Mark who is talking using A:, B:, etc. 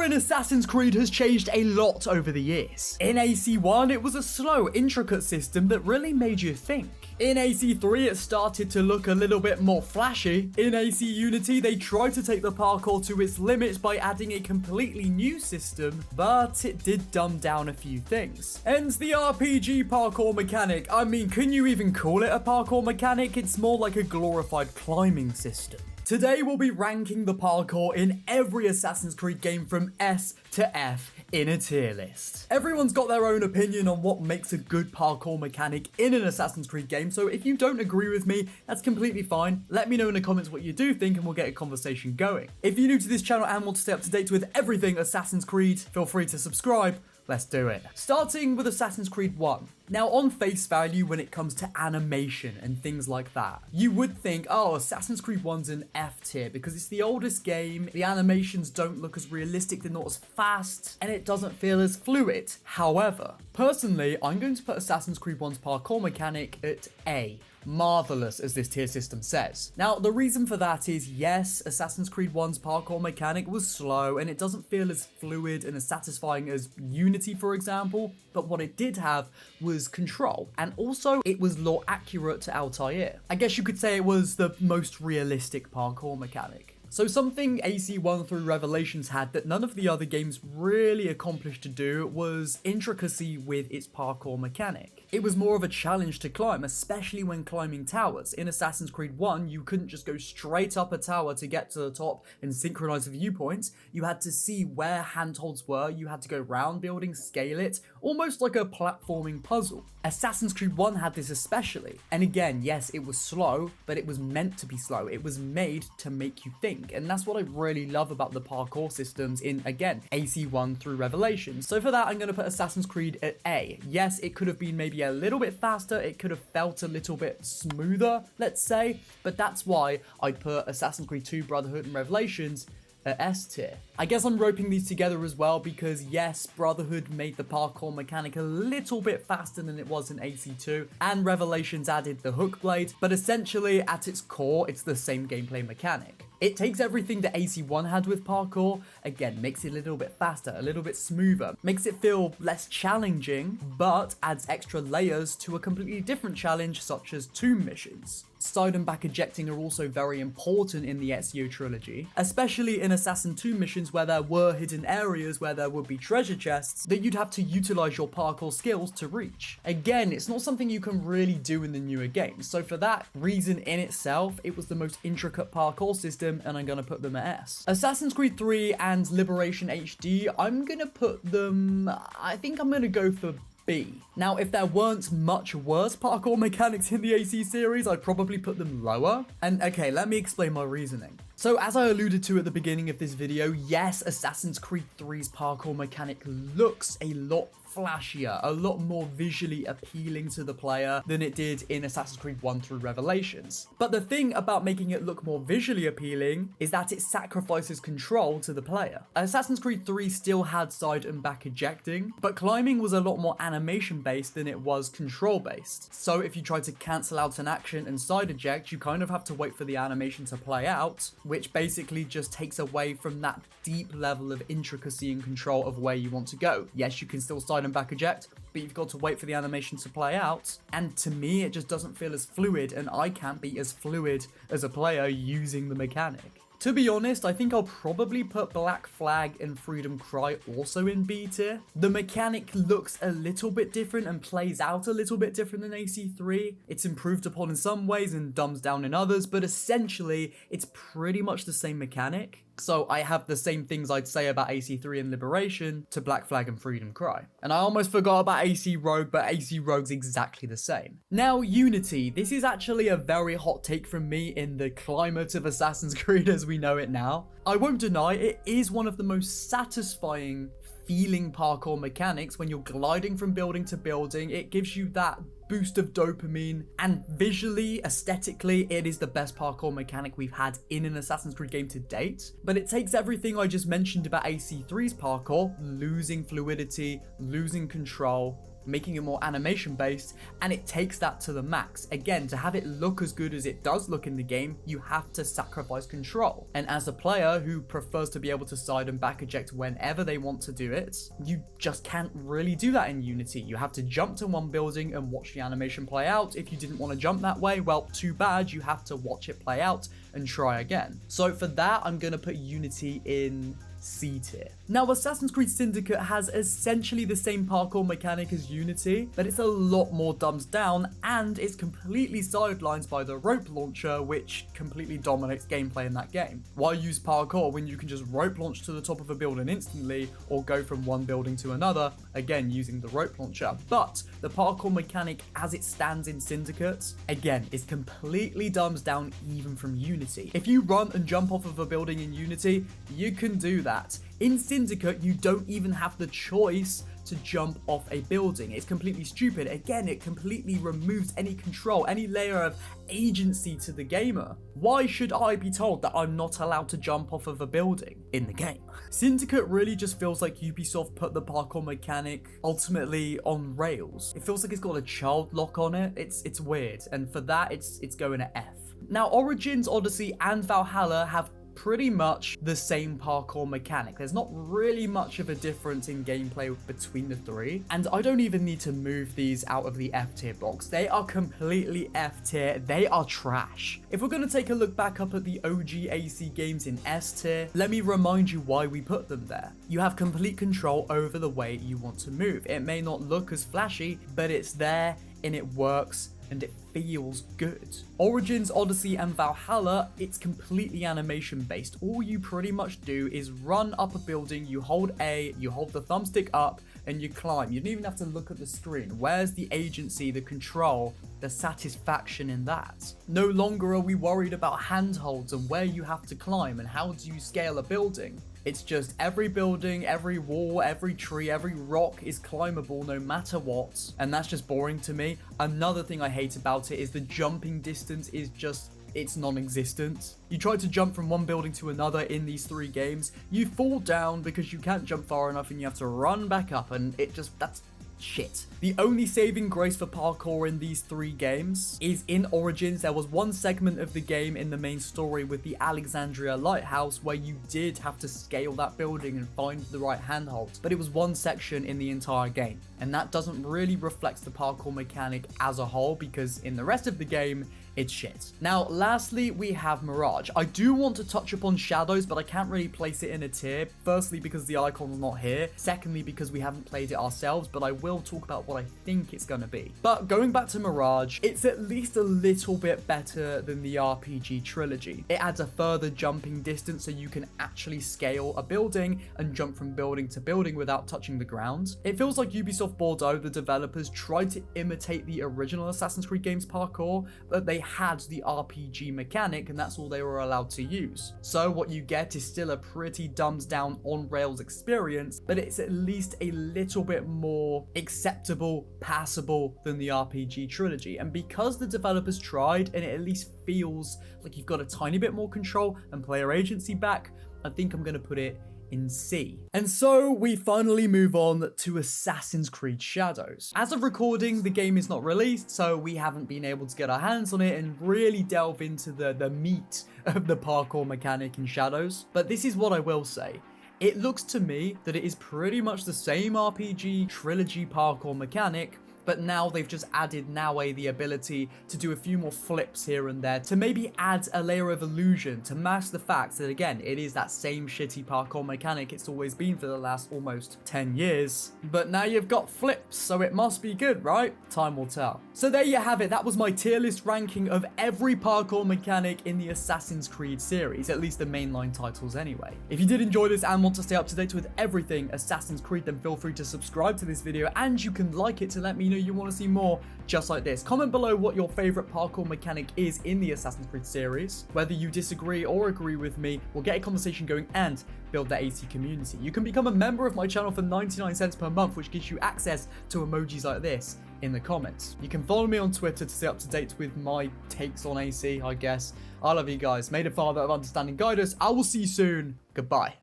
A: in Assassin's Creed has changed a lot over the years. In AC1, it was a slow, intricate system that really made you think. In AC3, it started to look a little bit more flashy. In AC Unity, they tried to take the parkour to its limits by adding a completely new system, but it did dumb down a few things. Hence the RPG parkour mechanic. I mean, can you even call it a parkour mechanic? It's more like a glorified climbing system. Today, we'll be ranking the parkour in every Assassin's Creed game from S to F in a tier list. Everyone's got their own opinion on what makes a good parkour mechanic in an Assassin's Creed game, so if you don't agree with me, that's completely fine. Let me know in the comments what you do think and we'll get a conversation going. If you're new to this channel and want to stay up to date with everything Assassin's Creed, feel free to subscribe. Let's do it. Starting with Assassin's Creed 1. Now, on face value, when it comes to animation and things like that, you would think, oh, Assassin's Creed 1's an F tier because it's the oldest game, the animations don't look as realistic, they're not as fast, and it doesn't feel as fluid. However, personally, I'm going to put Assassin's Creed 1's parkour mechanic at A. Marvelous, as this tier system says. Now, the reason for that is, yes, Assassin's Creed 1's parkour mechanic was slow and it doesn't feel as fluid and as satisfying as Unity, for example, but what it did have was control, and also it was more accurate to Altair. I guess you could say it was the most realistic parkour mechanic. So something AC1 through Revelations had that none of the other games really accomplished to do was intricacy with its parkour mechanic. It was more of a challenge to climb, especially when climbing towers. In Assassin's Creed 1, you couldn't just go straight up a tower to get to the top and synchronize the viewpoints. You had to see where handholds were, you had to go round buildings, scale it, almost like a platforming puzzle. Assassin's Creed 1 had this especially. And again, yes, it was slow, but it was meant to be slow. It was made to make you think. And that's what I really love about the parkour systems in, again, AC1 through Revelations. So for that, I'm going to put Assassin's Creed at A. Yes, it could have been maybe a little bit faster, it could have felt a little bit smoother, let's say, but that's why I put Assassin's Creed 2 Brotherhood and Revelations at S tier. I guess I'm roping these together as well because yes, Brotherhood made the parkour mechanic a little bit faster than it was in AC2, and Revelations added the hook blade, but essentially at its core, it's the same gameplay mechanic. It takes everything that AC1 had with parkour, again, makes it a little bit faster, a little bit smoother, makes it feel less challenging, but adds extra layers to a completely different challenge such as tomb missions. Side and back ejecting are also very important in the Ezio Trilogy, especially in Assassin 2 missions where there were hidden areas where there would be treasure chests that you'd have to utilize your parkour skills to reach. Again, it's not something you can really do in the newer games, so for that reason in itself, it was the most intricate parkour system, and I'm going to put them at S. Assassin's Creed 3 and Liberation HD, I'm going to put them, I think I'm going to go for B. Now, if there weren't much worse parkour mechanics in the AC series, I'd probably put them lower. And okay, let me explain my reasoning. So as I alluded to at the beginning of this video, yes, Assassin's Creed 3's parkour mechanic looks a lot flashier, a lot more visually appealing to the player than it did in Assassin's Creed 1 through Revelations. But the thing about making it look more visually appealing is that it sacrifices control to the player. Assassin's Creed 3 still had side and back ejecting, but climbing was a lot more animation based than it was control based. So if you try to cancel out an action and side eject, you kind of have to wait for the animation to play out, which basically just takes away from that deep level of intricacy and control of where you want to go. Yes, you can still side and back eject, but you've got to wait for the animation to play out, and to me it just doesn't feel as fluid, and I can't be as fluid as a player using the mechanic. To be honest, I think I'll probably put Black Flag and Freedom Cry also in B tier. The mechanic looks a little bit different and plays out a little bit different than AC3. It's improved upon in some ways and dumbs down in others, but essentially it's pretty much the same mechanic. So I have the same things I'd say about AC3 and Liberation to Black Flag and Freedom Cry. And I almost forgot about AC Rogue, but AC Rogue's exactly the same. Now, Unity. This is actually a very hot take from me in the climate of Assassin's Creed as we know it now. I won't deny it is one of the most satisfying feeling parkour mechanics when you're gliding from building to building. It gives you that boost of dopamine, and visually, aesthetically, it is the best parkour mechanic we've had in an Assassin's Creed game to date. But it takes everything I just mentioned about AC3's parkour, losing fluidity, losing control, making it more animation based, and it takes that to the max. Again, to have it look as good as it does look in the game, you have to sacrifice control. And as a player who prefers to be able to side and back eject whenever they want to do it, you just can't really do that in Unity. You have to jump to one building and watch the animation play out. If you didn't want to jump that way, well, too bad, you have to watch it play out and try again. So for that, I'm going to put Unity in C tier. Now, Assassin's Creed Syndicate has essentially the same parkour mechanic as Unity, but it's a lot more dumbed down, and it's completely sidelined by the rope launcher, which completely dominates gameplay in that game. Why use parkour when you can just rope launch to the top of a building instantly, or go from one building to another, again using the rope launcher? But the parkour mechanic as it stands in Syndicate, again, is completely dumbed down even from Unity. If you run and jump off of a building in Unity, you can do that. In Syndicate, you don't even have the choice to jump off a building. It's completely stupid. Again, it completely removes any control, any layer of agency to the gamer. Why should I be told that I'm not allowed to jump off of a building in the game? Syndicate really just feels like Ubisoft put the parkour mechanic ultimately on rails. It feels like it's got a child lock on it. It's weird, and for that, it's going to F. Now, Origins, Odyssey, and Valhalla have pretty much the same parkour mechanic. There's not really much of a difference in gameplay between the three, and I don't even need to move these out of the F tier box. They are completely F tier. They are trash. If we're going to take a look back up at the OG AC games in S tier, let me remind you why we put them there. You have complete control over the way you want to move. It may not look as flashy, but it's there and it works, and it feels good. Origins, Odyssey, and Valhalla, it's completely animation based. All you pretty much do is run up a building, you hold A, you hold the thumbstick up, and you climb. You don't even have to look at the screen. Where's the agency, the control, the satisfaction in that? No longer are we worried about handholds and where you have to climb and how do you scale a building. It's just every building, every wall, every tree, every rock is climbable no matter what, and that's just boring to me. Another thing I hate about it is the jumping distance is just, it's non-existent. You try to jump from one building to another in these three games, you fall down because you can't jump far enough and you have to run back up, and it just, that's shit. The only saving grace for parkour in these three games is in Origins. There was one segment of the game in the main story with the Alexandria Lighthouse where you did have to scale that building and find the right handhold, but it was one section in the entire game, and that doesn't really reflect the parkour mechanic as a whole because in the rest of the game, it's shit. Now, lastly, we have Mirage. I do want to touch upon Shadows, but I can't really place it in a tier. Firstly, because the icon's not here. Secondly, because we haven't played it ourselves, but I will talk about what I think it's going to be. But going back to Mirage, it's at least a little bit better than the RPG Trilogy. It adds a further jumping distance so you can actually scale a building and jump from building to building without touching the ground. It feels like Ubisoft Bordeaux, the developers, tried to imitate the original Assassin's Creed games parkour, but they had the RPG mechanic and that's all they were allowed to use. So what you get is still a pretty dumbed down on rails experience, but it's at least a little bit more acceptable, passable than the RPG Trilogy. And because the developers tried and it at least feels like you've got a tiny bit more control and player agency back, I think I'm going to put it in C. And so we finally move on to Assassin's Creed Shadows. As of recording, the game is not released, so we haven't been able to get our hands on it and really delve into the meat of the parkour mechanic in Shadows. But this is what I will say. It looks to me that it is pretty much the same RPG Trilogy parkour mechanic, but now they've just added the ability to do a few more flips here and there to maybe add a layer of illusion to mask the fact that, again, it is that same shitty parkour mechanic it's always been for the last almost 10 years. But now you've got flips, so it must be good, right? Time will tell. So there you have it. That was my tier list ranking of every parkour mechanic in the Assassin's Creed series, at least the mainline titles anyway. If you did enjoy this and want to stay up to date with everything Assassin's Creed, then feel free to subscribe to this video, and you can like it to let me know you want to see more just like this. Comment below what your favorite parkour mechanic is in the Assassin's Creed series. Whether you disagree or agree with me, we'll get a conversation going and build that AC community. You can become a member of my channel for 99 cents per month, which gives you access to emojis like this in the comments. You can follow me on Twitter to stay up to date with my takes on AC, I guess. I love you guys. May the Father of Understanding guide us. I will see you soon. Goodbye.